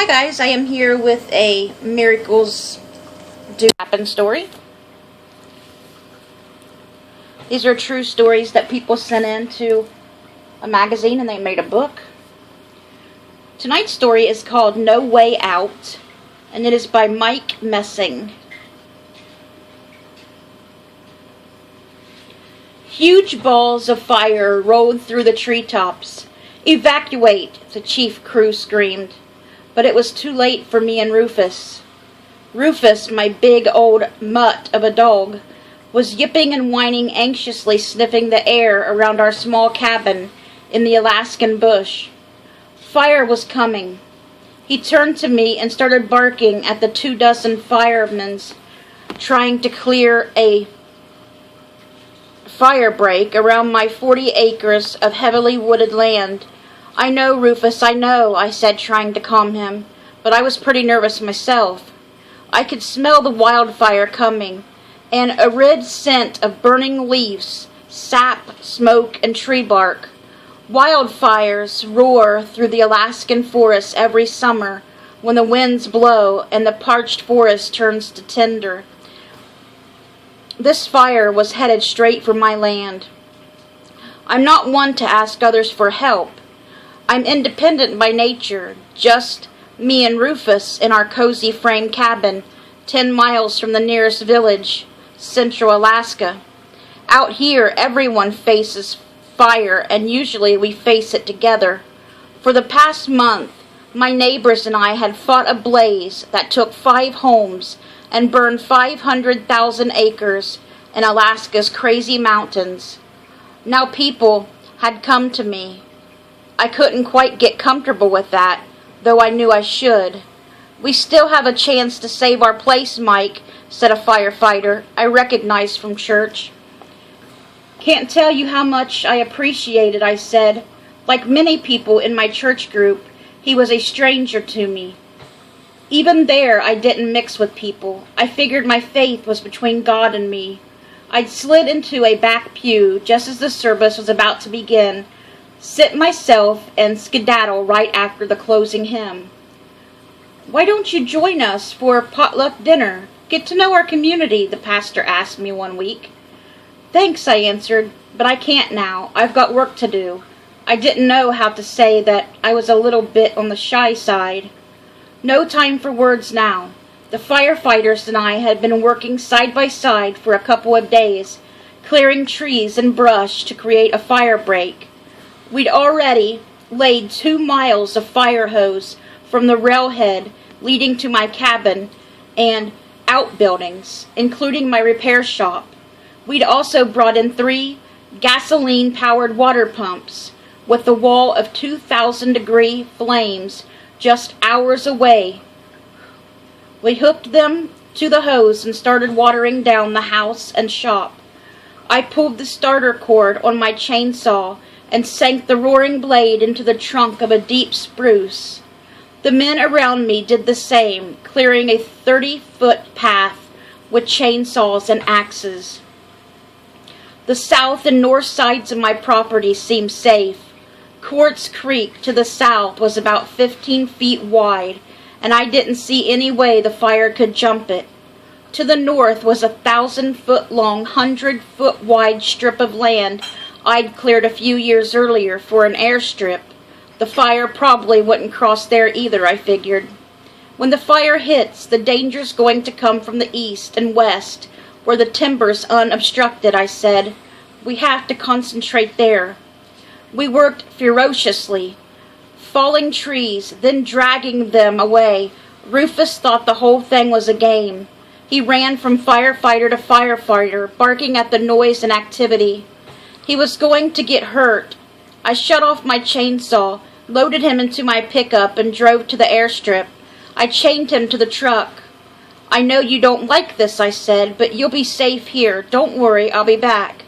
guys, I am here with a Miracles Do Happen story. These are true stories that people sent in to a magazine and they made a book. Tonight's story is called No Way Out, and it is by Mike Messing. Huge balls of fire rolled through the treetops. "Evacuate," the chief crew screamed. But it was too late for me and Rufus. Rufus, my big old mutt of a dog, was yipping and whining, anxiously sniffing the air around our small cabin in the Alaskan bush. Fire was coming. He turned to me and started barking at the 24 firemen trying to clear a fire break around my 40 acres of heavily wooded land. "I know, Rufus, I know," I said, trying to calm him, but I was pretty nervous myself. I could smell the wildfire coming, an arid scent of burning leaves, sap, smoke, and tree bark. Wildfires roar through the Alaskan forests every summer when the winds blow and the parched forest turns to tinder. This fire was headed straight for my land. I'm not one to ask others for help. I'm independent by nature, just me and Rufus in our cozy frame cabin, 10 miles from the nearest village, Central Alaska. Out here, everyone faces fire, and usually we face it together. For the past month, my neighbors and I had fought a blaze that took 5 homes and burned 500,000 acres in Alaska's crazy mountains. Now people had come to me. I couldn't quite get comfortable with that, though I knew I should. "We still have a chance to save our place, Mike," said a firefighter I recognized from church. "Can't tell you how much I appreciate it," I said. Like many people in my church group, he was a stranger to me. Even there, I didn't mix with people. I figured my faith was between God and me. I'd slid into a back pew just as the service was about to begin, sit myself, and skedaddle right after the closing hymn. "Why don't you join us for a potluck dinner? Get to know our community," the pastor asked me one week. "Thanks," I answered, "but I can't now. I've got work to do." I didn't know how to say that I was a little bit on the shy side. No time for words now. The firefighters and I had been working side by side for a couple of days, clearing trees and brush to create a fire break. We'd already laid 2 miles of fire hose from the railhead leading to my cabin and outbuildings, including my repair shop. We'd also brought in 3 gasoline-powered water pumps with the wall of 2,000-degree flames just hours away. We hooked them to the hose and started watering down the house and shop. I pulled the starter cord on my chainsaw and sank the roaring blade into the trunk of a deep spruce. The men around me did the same, clearing a 30-foot path with chainsaws and axes. The south and north sides of my property seemed safe. Quartz Creek to the south was about 15 feet wide, and I didn't see any way the fire could jump it. To the north was a 1,000-foot-long, 100-foot-wide strip of land I'd cleared a few years earlier for an airstrip. The fire probably wouldn't cross there either, I figured. When the fire hits, the danger's going to come from the east and west, where the timber's unobstructed, I said. We have to concentrate there. We worked ferociously, falling trees, then dragging them away. Rufus thought the whole thing was a game. He ran from firefighter to firefighter, barking at the noise and activity. He was going to get hurt. I shut off my chainsaw, loaded him into my pickup, and drove to the airstrip. I chained him to the truck. "I know you don't like this," I said, "but you'll be safe here. Don't worry, I'll be back."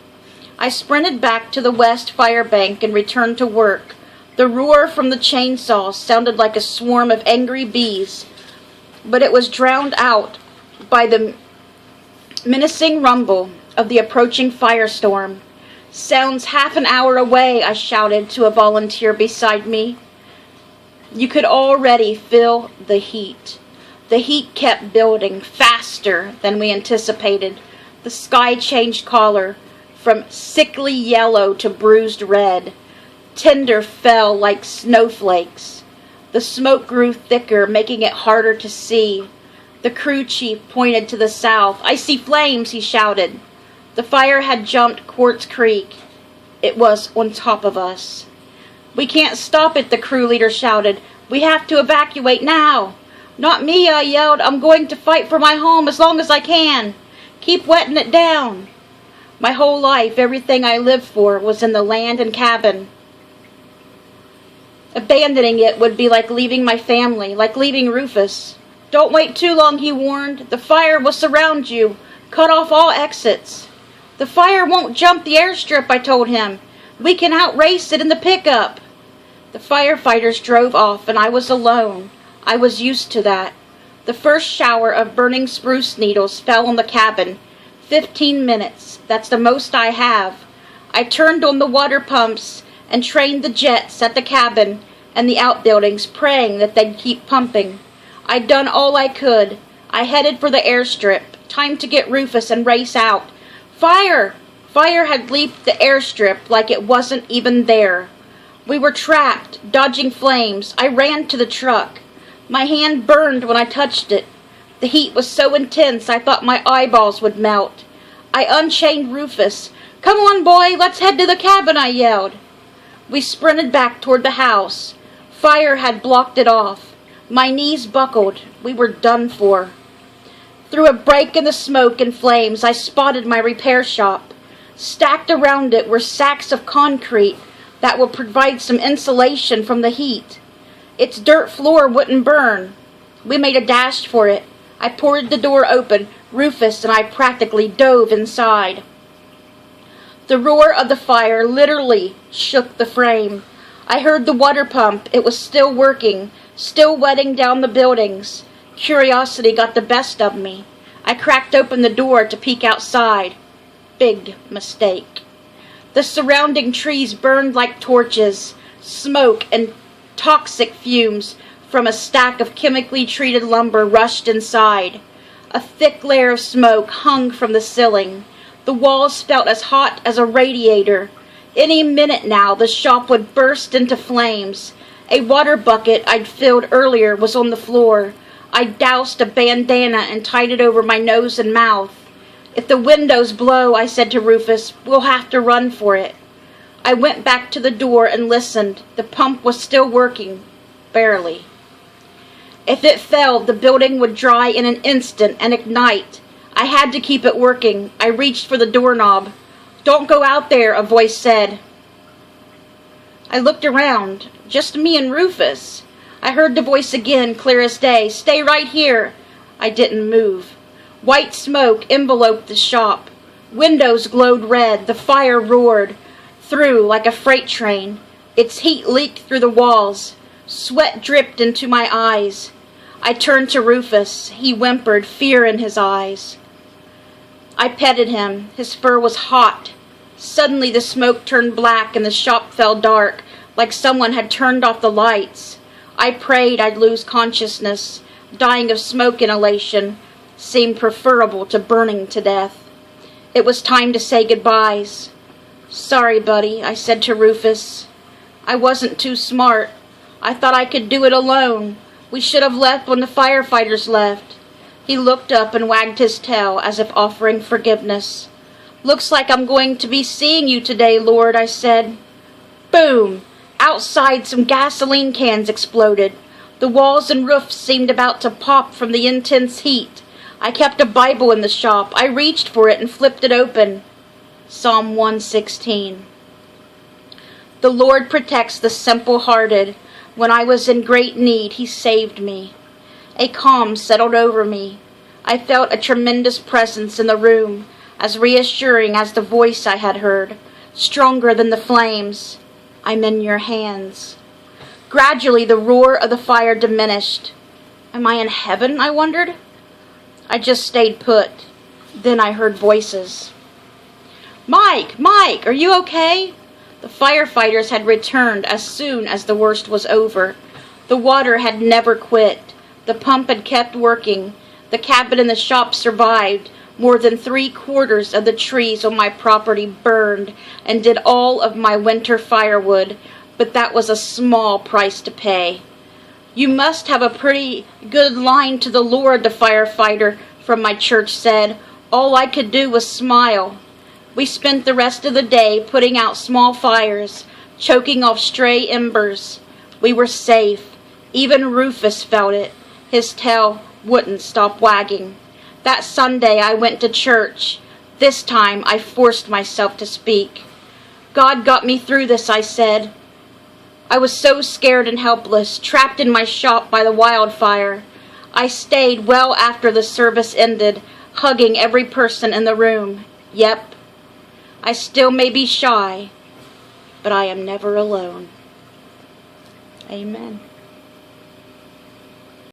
I sprinted back to the west fire bank and returned to work. The roar from the chainsaw sounded like a swarm of angry bees, but it was drowned out by the menacing rumble of the approaching firestorm. "Sounds half an hour away," I shouted to a volunteer beside me. You could already feel the heat. The heat kept building faster than we anticipated. The sky changed color from sickly yellow to bruised red. Tinder fell like snowflakes. The smoke grew thicker, making it harder to see. The crew chief pointed to the south. "I see flames," he shouted. The fire had jumped Quartz Creek. It was on top of us. "We can't stop it," the crew leader shouted. "We have to evacuate now." "Not me," I yelled. "I'm going to fight for my home as long as I can. Keep wetting it down." My whole life, everything I lived for was in the land and cabin. Abandoning it would be like leaving my family, like leaving Rufus. "Don't wait too long," he warned. "The fire will surround you. Cut off all exits." "The fire won't jump the airstrip," I told him. "We can outrace it in the pickup." The firefighters drove off, and I was alone. I was used to that. The first shower of burning spruce needles fell on the cabin. 15 minutes. That's the most I have. I turned on the water pumps and trained the jets at the cabin and the outbuildings, praying that they'd keep pumping. I'd done all I could. I headed for the airstrip. Time to get Rufus and race out. Fire! Fire had leaped the airstrip like it wasn't even there. We were trapped, dodging flames. I ran to the truck. My hand burned when I touched it. The heat was so intense I thought my eyeballs would melt. I unchained Rufus. "Come on, boy, let's head to the cabin," I yelled. We sprinted back toward the house. Fire had blocked it off. My knees buckled. We were done for. Through a break in the smoke and flames, I spotted my repair shop. Stacked around it were sacks of concrete that would provide some insulation from the heat. Its dirt floor wouldn't burn. We made a dash for it. I poured the door open. Rufus and I practically dove inside. The roar of the fire literally shook the frame. I heard the water pump. It was still working, still wetting down the buildings. Curiosity got the best of me. I cracked open the door to peek outside. Big mistake. The surrounding trees burned like torches. Smoke and toxic fumes from a stack of chemically treated lumber rushed inside. A thick layer of smoke hung from the ceiling. The walls felt as hot as a radiator. Any minute now, the shop would burst into flames. A water bucket I'd filled earlier was on the floor. I doused a bandana and tied it over my nose and mouth. "If the windows blow," I said to Rufus, "we'll have to run for it." I went back to the door and listened. The pump was still working. Barely. If it fell, the building would dry in an instant and ignite. I had to keep it working. I reached for the doorknob. "Don't go out there," a voice said. I looked around. Just me and Rufus. I heard the voice again, clear as day. "Stay right here." I didn't move. White smoke enveloped the shop. Windows glowed red. The fire roared through like a freight train. Its heat leaked through the walls. Sweat dripped into my eyes. I turned to Rufus. He whimpered, fear in his eyes. I petted him. His fur was hot. Suddenly the smoke turned black and the shop fell dark, like someone had turned off the lights. I prayed I'd lose consciousness. Dying of smoke inhalation seemed preferable to burning to death. It was time to say goodbyes. "Sorry, buddy," I said to Rufus. I wasn't too smart. I thought I could do it alone. We should have left when the firefighters left. He looked up and wagged his tail as if offering forgiveness. "Looks like I'm going to be seeing you today, Lord," I said. Boom! Outside, some gasoline cans exploded. The walls and roof seemed about to pop from the intense heat. I kept a Bible in the shop. I reached for it and flipped it open. Psalm 116. The Lord protects the simple-hearted. When I was in great need, He saved me. A calm settled over me. I felt a tremendous presence in the room, as reassuring as the voice I had heard, stronger than the flames. "I'm in your hands." Gradually, the roar of the fire diminished. Am I in heaven, I wondered? I just stayed put. Then I heard voices. "Mike! Mike! Are you okay?" The firefighters had returned as soon as the worst was over. The water had never quit. The pump had kept working. The cabin in the shop survived. More than 3/4 of the trees on my property burned and did all of my winter firewood, but that was a small price to pay. "You must have a pretty good line to the Lord," the firefighter from my church said. All I could do was smile. We spent the rest of the day putting out small fires, choking off stray embers. We were safe. Even Rufus felt it. His tail wouldn't stop wagging. That Sunday I went to church. This time I forced myself to speak. "God got me through this," I said. I was so scared and helpless, trapped in my shop by the wildfire. I stayed well after the service ended, hugging every person in the room. Yep, I still may be shy, but I am never alone. Amen.